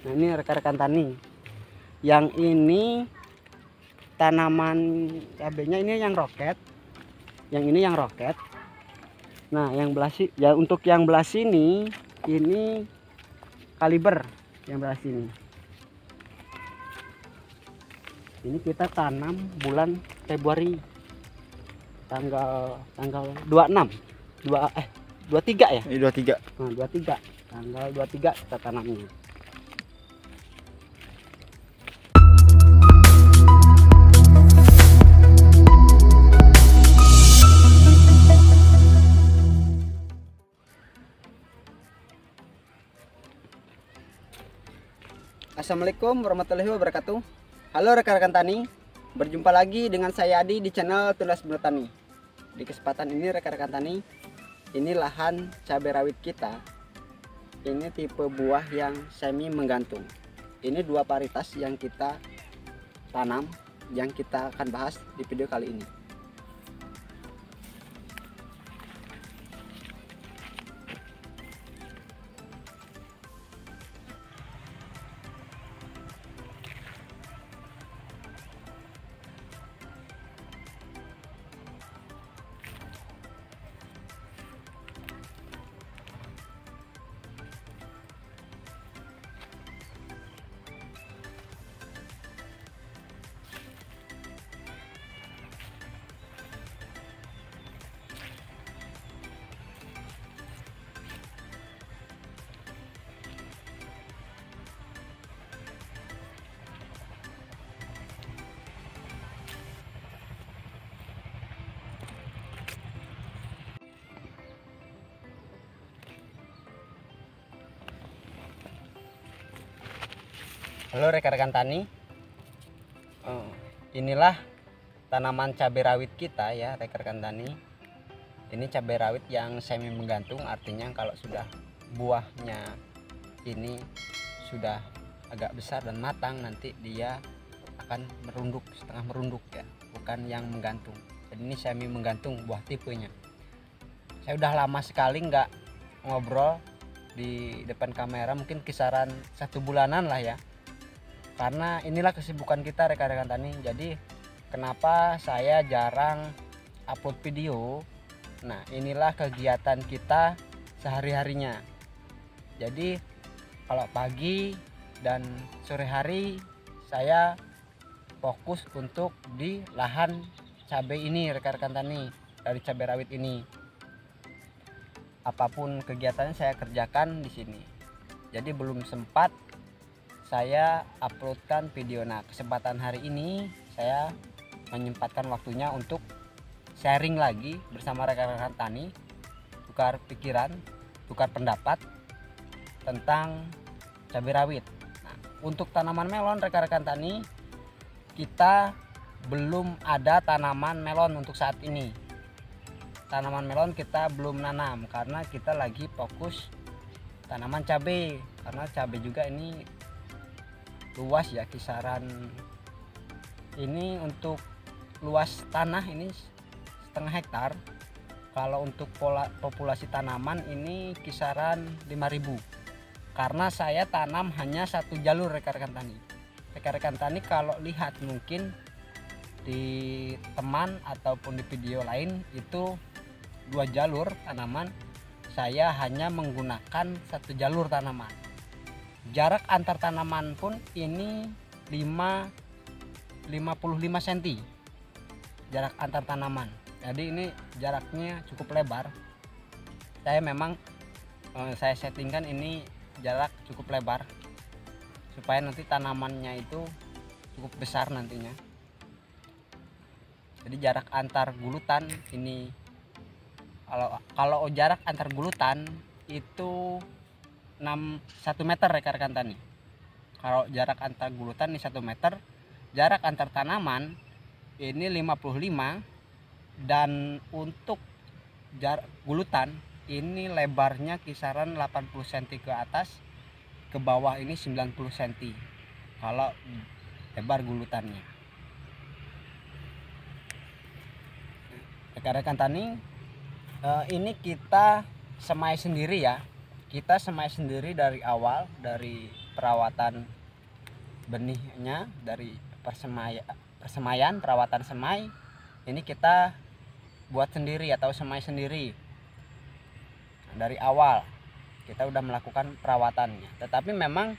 Nah ini rekan-rekan tani, yang ini tanaman cabenya ini yang roket, yang ini yang roket. Nah yang belah ya, untuk yang belah sini ini kaliber, yang belah sini ini kita tanam bulan Februari tanggal 26 23 ya. Ini 23. Nah, 23 tanggal 23 kita tanamnya. Assalamualaikum warahmatullahi wabarakatuh. Halo rekan-rekan tani, berjumpa lagi dengan saya Adi di channel Tuntas Bertani. Di kesempatan ini rekan-rekan tani, ini lahan cabai rawit kita. Ini tipe buah yang semi menggantung. Ini dua varietas yang kita tanam, yang kita akan bahas di video kali ini. Halo rekan-rekan tani, inilah tanaman cabai rawit kita ya rekan-rekan tani. Ini cabai rawit yang semi menggantung, artinya kalau sudah buahnya ini sudah agak besar dan matang, nanti dia akan merunduk, setengah merunduk ya, bukan yang menggantung. Jadi ini semi menggantung buah tipenya. Saya udah lama sekali nggak ngobrol di depan kamera, mungkin kisaran 1 bulanan lah ya. Karena inilah kesibukan kita rekan-rekan tani. Jadi kenapa saya jarang upload video. Nah inilah kegiatan kita sehari-harinya. Jadi kalau pagi dan sore hari saya fokus untuk di lahan cabai ini rekan-rekan tani, dari cabai rawit ini. Apapun kegiatannya saya kerjakan di sini. Jadi belum sempat saya uploadkan video. Nah kesempatan hari ini saya menyempatkan waktunya untuk sharing lagi bersama rekan-rekan tani, tukar pikiran, tukar pendapat tentang cabai rawit. Nah, untuk tanaman melon rekan-rekan tani, kita belum ada tanaman melon untuk saat ini. Tanaman melon kita belum nanam karena kita lagi fokus tanaman cabai, karena cabai juga ini luas ya, kisaran ini untuk luas tanah ini 0,5 hektar. Kalau untuk populasi tanaman ini kisaran 5.000, karena saya tanam hanya 1 jalur rekan-rekan tani. Rekan-rekan tani kalau lihat mungkin di teman ataupun di video lain itu 2 jalur tanaman, saya hanya menggunakan 1 jalur tanaman. Jarak antar tanaman pun ini 55 cm jarak antar tanaman. Jadi ini jaraknya cukup lebar. Saya memang saya settingkan ini jarak cukup lebar supaya nanti tanamannya itu cukup besar nantinya. Jadi jarak antar gulutan ini, kalau jarak antar gulutan itu 1 meter rekan-rekan tani. Kalau jarak antar gulutan ini 1 meter, jarak antar tanaman ini 55, dan untuk jarak gulutan ini lebarnya kisaran 80 cm ke atas, ke bawah ini 90 cm kalau lebar gulutannya. Rekan-rekan tani, ini kita semai sendiri ya. Kita semai sendiri dari awal, dari perawatan benihnya, dari persemaian, perawatan semai ini kita buat sendiri atau semai sendiri. Dari awal kita udah melakukan perawatannya, tetapi memang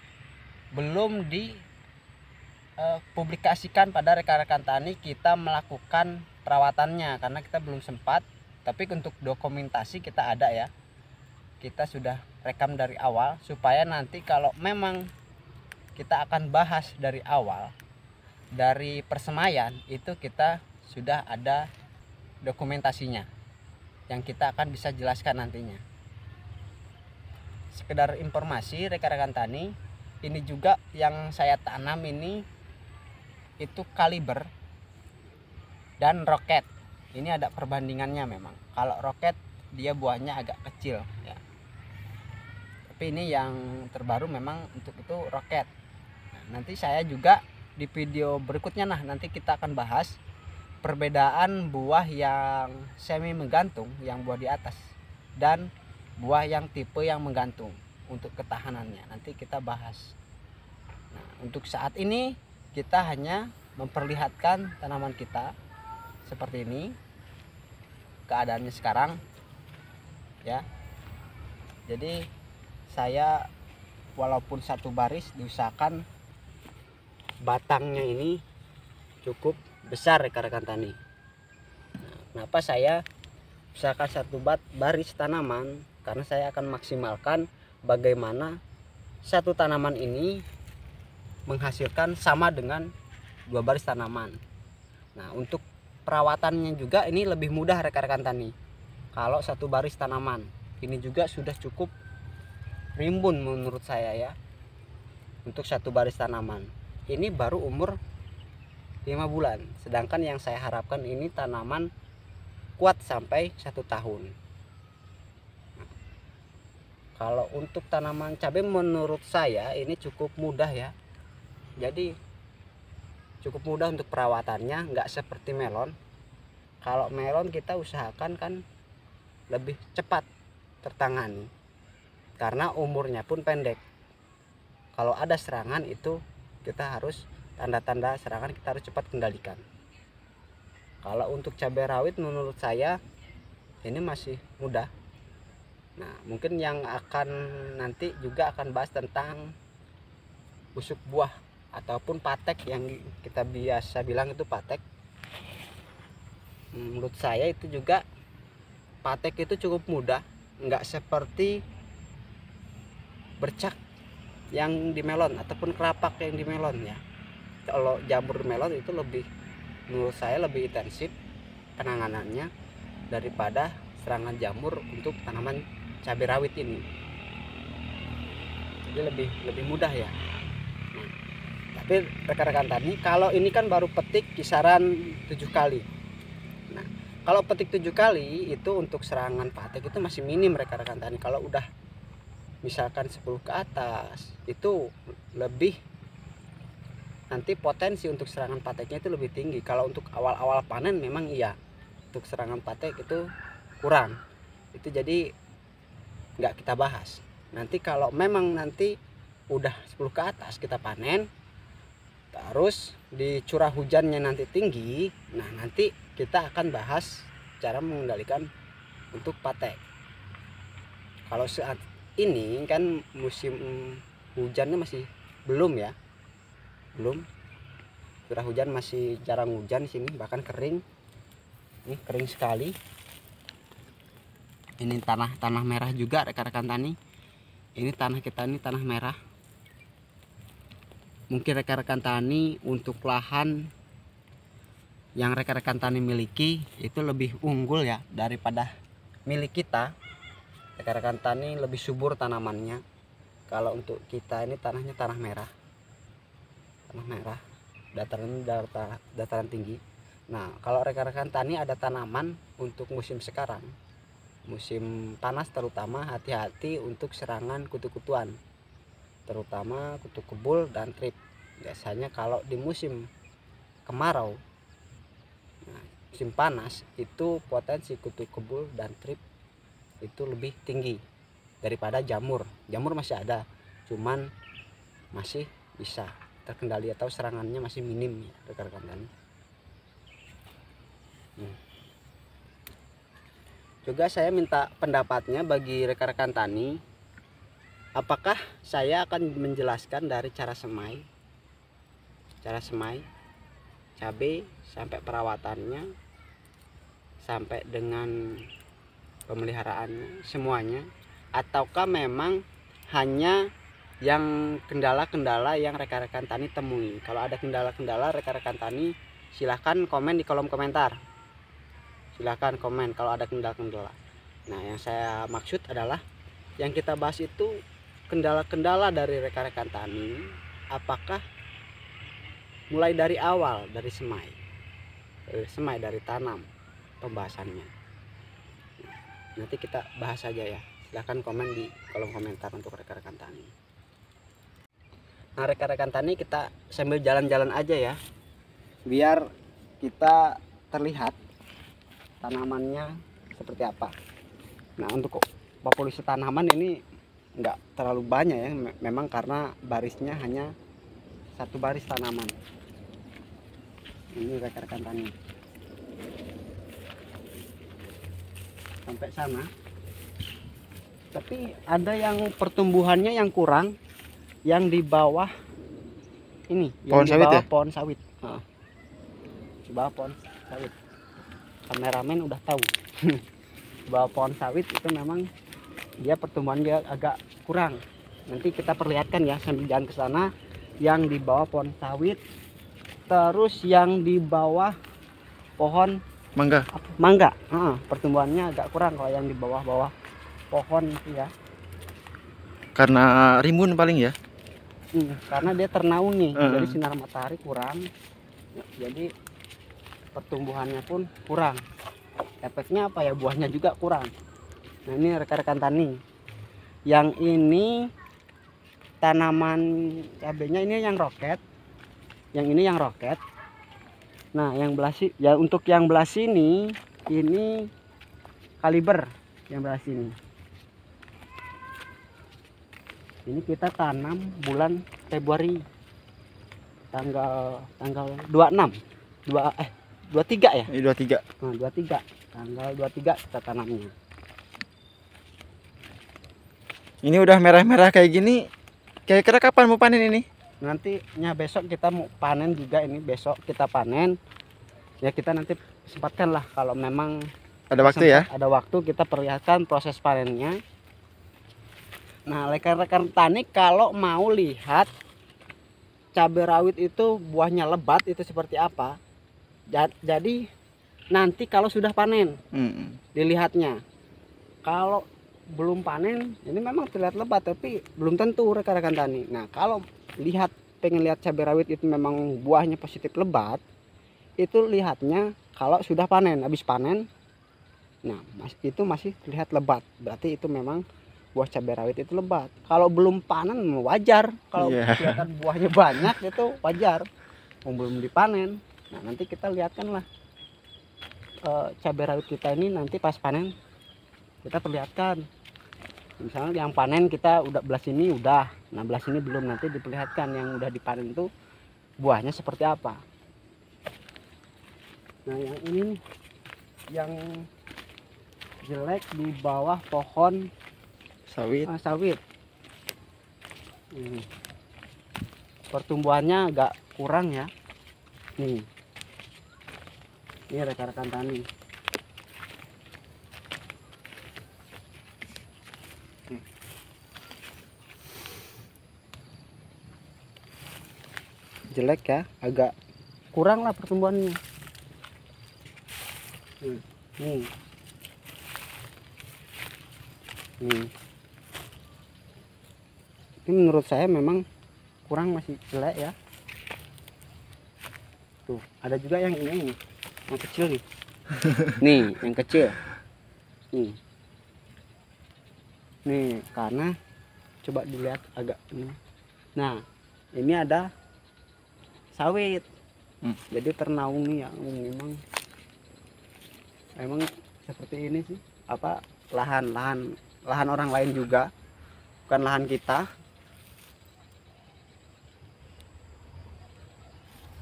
belum dipublikasikan pada rekan-rekan tani kita melakukan perawatannya karena kita belum sempat. Tapi untuk dokumentasi kita ada ya, kita sudah rekam dari awal supaya nanti kalau memang kita akan bahas dari awal, dari persemaian itu kita sudah ada dokumentasinya yang kita akan bisa jelaskan nantinya. Sekedar informasi rekan-rekan tani, ini juga yang saya tanam ini itu kaliber dan roket. Ini ada perbandingannya memang. Kalau roket dia buahnya agak kecil ya. Tapi ini yang terbaru memang untuk itu roket. Nah, nanti saya juga di video berikutnya nanti kita akan bahas perbedaan buah yang semi menggantung, yang buah di atas, dan buah yang tipe yang menggantung untuk ketahanannya. Nanti kita bahas. Nah, untuk saat ini kita hanya memperlihatkan tanaman kita seperti ini keadaannya sekarang ya. Jadi saya walaupun satu baris diusahakan batangnya ini cukup besar rekan-rekan tani. Nah, kenapa saya usahakan satu baris tanaman? Karena saya akan maksimalkan bagaimana satu tanaman ini menghasilkan sama dengan 2 baris tanaman. Nah, untuk perawatannya juga ini lebih mudah rekan-rekan tani. Kalau satu baris tanaman ini juga sudah cukup rimbun menurut saya ya. Untuk satu baris tanaman ini baru umur 5 bulan, sedangkan yang saya harapkan ini tanaman kuat sampai 1 tahun. Nah, kalau untuk tanaman cabai menurut saya ini cukup mudah ya. Jadi cukup mudah untuk perawatannya, nggak seperti melon. Kalau melon kita usahakan kan lebih cepat tertangani karena umurnya pun pendek. Kalau ada serangan itu kita harus tanda-tanda serangan kita harus cepat kendalikan. Kalau untuk cabai rawit menurut saya ini masih mudah. Nah, mungkin yang akan nanti juga akan bahas tentang busuk buah ataupun patek yang kita biasa bilang itu patek. Menurut saya itu juga patek itu cukup mudah, nggak seperti bercak yang di melon ataupun kerapak yang di melon ya. Kalau jamur melon itu lebih, menurut saya lebih intensif penanganannya daripada serangan jamur untuk tanaman cabai rawit ini. Jadi lebih mudah ya. Tapi rekan-rekan tani, kalau ini kan baru petik kisaran 7 kali. Nah, kalau petik 7 kali itu untuk serangan patek itu masih minim rekan-rekan tani. Kalau udah misalkan 10 ke atas itu lebih, nanti potensi untuk serangan pateknya itu lebih tinggi. Kalau untuk awal-awal panen memang iya, untuk serangan patek itu kurang. Itu jadi nggak kita bahas. Nanti kalau memang nanti udah 10 ke atas kita panen, terus di curah hujannya nanti tinggi, nah nanti kita akan bahas cara mengendalikan untuk patek. Kalau saat ini kan musim hujannya masih belum ya, belum, curah hujan masih jarang hujan di sini, bahkan kering. Ini kering sekali. Ini tanah merah juga rekan-rekan tani. Ini tanah kita ini tanah merah. Mungkin rekan-rekan tani untuk lahan yang rekan-rekan tani miliki itu lebih unggul ya daripada milik kita. Rekan-rekan tani lebih subur tanamannya. Kalau untuk kita ini tanahnya tanah merah, dataran tinggi. Nah, kalau rekan-rekan tani ada tanaman untuk musim sekarang, musim panas terutama, hati-hati untuk serangan kutu-kutuan, terutama kutu kebul dan trip. Biasanya kalau di musim kemarau, nah, musim panas itu potensi kutu kebul dan trip itu lebih tinggi daripada jamur. Jamur masih ada, cuman masih bisa terkendali atau serangannya masih minim ya rekan-rekan tani. Juga saya minta pendapatnya bagi rekan-rekan tani, apakah saya akan menjelaskan dari cara semai cabai sampai perawatannya sampai dengan pemeliharaannya semuanya, ataukah memang hanya yang kendala-kendala yang rekan-rekan tani temui. Kalau ada kendala-kendala rekan-rekan tani silahkan komen di kolom komentar, silahkan komen kalau ada kendala-kendala. Nah yang saya maksud adalah yang kita bahas itu kendala-kendala dari rekan-rekan tani, apakah mulai dari awal, dari semai dari tanam pembahasannya. Nanti kita bahas saja ya, silahkan komen di kolom komentar untuk rekan-rekan tani. Nah rekan-rekan tani, kita sambil jalan-jalan aja ya, biar kita terlihat tanamannya seperti apa. Nah untuk populasi tanaman ini enggak terlalu banyak ya, memang karena barisnya hanya satu baris tanaman. Ini rekan-rekan tani sampai sana, tapi ada yang pertumbuhannya yang kurang, yang di bawah ini, pohon yang di sawit bawah ya? pohon sawit. Di bawah pohon sawit, kameramen udah tahu. Di bawah pohon sawit itu memang dia pertumbuhan dia agak kurang. Nanti kita perlihatkan ya sambil jalan ke sana, yang di bawah pohon sawit, terus yang di bawah pohon mangga. Pertumbuhannya agak kurang kalau yang di bawah-bawah pohon itu ya. Karena rimbun paling ya. Karena dia ternaungi, jadi sinar matahari kurang, jadi pertumbuhannya pun kurang. Efeknya apa ya, buahnya juga kurang. Nah ini rekan-rekan tani, yang ini tanaman cabenya ini yang roket, yang ini yang roket. Nah yang belah ya, untuk yang belah sini ini kaliber, yang belah sini ini kita tanam bulan Februari tanggal 26 23 ya. 23. Nah, 23 tanggal 23 kita tanamnya. Ini udah merah-merah kayak gini, kira-kira kapan mau panen ini? Nantinya besok kita mau panen juga, ini besok kita panen ya. Kita nanti sempatkan lah, kalau memang ada waktu ya, ada waktu kita perlihatkan proses panennya. Nah rekan-rekan tani, kalau mau lihat cabai rawit itu buahnya lebat itu seperti apa, jadi nanti kalau sudah panen dilihatnya. Kalau belum panen ini memang terlihat lebat, tapi belum tentu rekan-rekan tani. Nah kalau pengen lihat cabai rawit itu memang buahnya positif lebat, itu lihatnya kalau sudah panen. Habis panen, nah itu masih terlihat lebat, berarti itu memang buah cabai rawit itu lebat. Kalau belum panen wajar, kalau kelihatan buahnya banyak itu wajar, belum dipanen. Nah nanti kita lihatkan lah cabai rawit kita ini nanti pas panen kita perlihatkan. Misalnya yang panen kita udah belah sini udah, nah belah sini belum, nanti diperlihatkan yang udah dipanen itu buahnya seperti apa. Nah yang ini nih, yang jelek di bawah pohon sawit. Pertumbuhannya agak kurang ya. Ini rekan-rekan tani. Jelek ya, agak kurang lah pertumbuhannya. Nih. Ini menurut saya memang kurang, masih jelek ya. Tuh ada juga yang ini yang kecil nih. Nih yang kecil nih karena coba dilihat agak ini. Nah ini ada sawit, jadi ternaungi ya. Memang seperti ini sih, apa lahan orang lain juga, bukan lahan kita.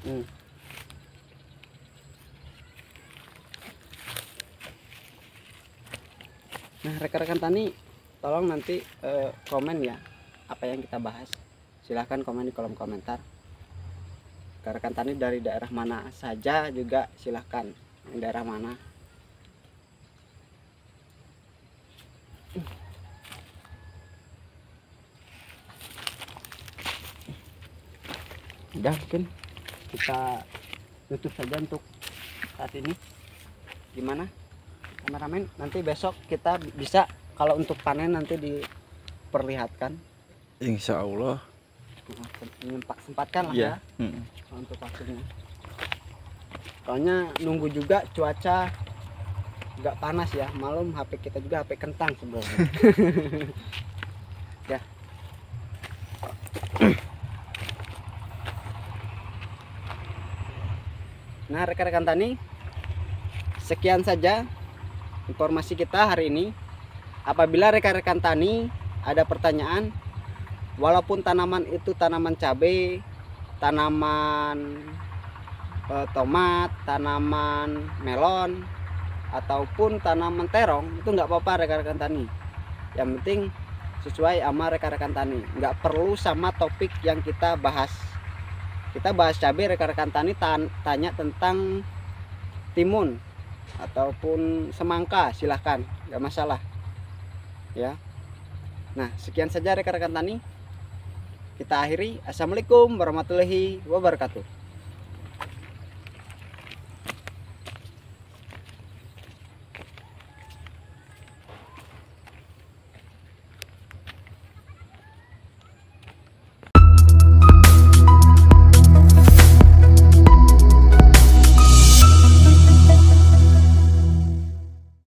Nah, rekan-rekan tani, tolong nanti komen ya apa yang kita bahas. Silahkan komen di kolom komentar. Rekan-rekan tani dari daerah mana saja juga silahkan, yang daerah mana. Udah, mungkin kita tutup saja untuk saat ini. Gimana kameramen, nanti besok kita bisa kalau untuk panen nanti diperlihatkan, Insya Allah. sempatkan lah Iya. ya untuk waktunya. Soalnya nunggu juga cuaca nggak panas ya, malam HP kita juga HP kentang sebenarnya. Ya. Nah, rekan-rekan tani, sekian saja informasi kita hari ini. Apabila rekan-rekan tani ada pertanyaan, walaupun tanaman itu tanaman cabai, tanaman tomat, tanaman melon, ataupun tanaman terong, itu nggak apa-apa rekan-rekan tani. Yang penting sesuai sama rekan-rekan tani, nggak perlu sama topik yang kita bahas. Kita bahas cabai, rekan-rekan tani tanya tentang timun ataupun semangka, silahkan, nggak masalah ya. Nah, sekian saja rekan-rekan tani, kita akhiri. Assalamualaikum warahmatullahi wabarakatuh.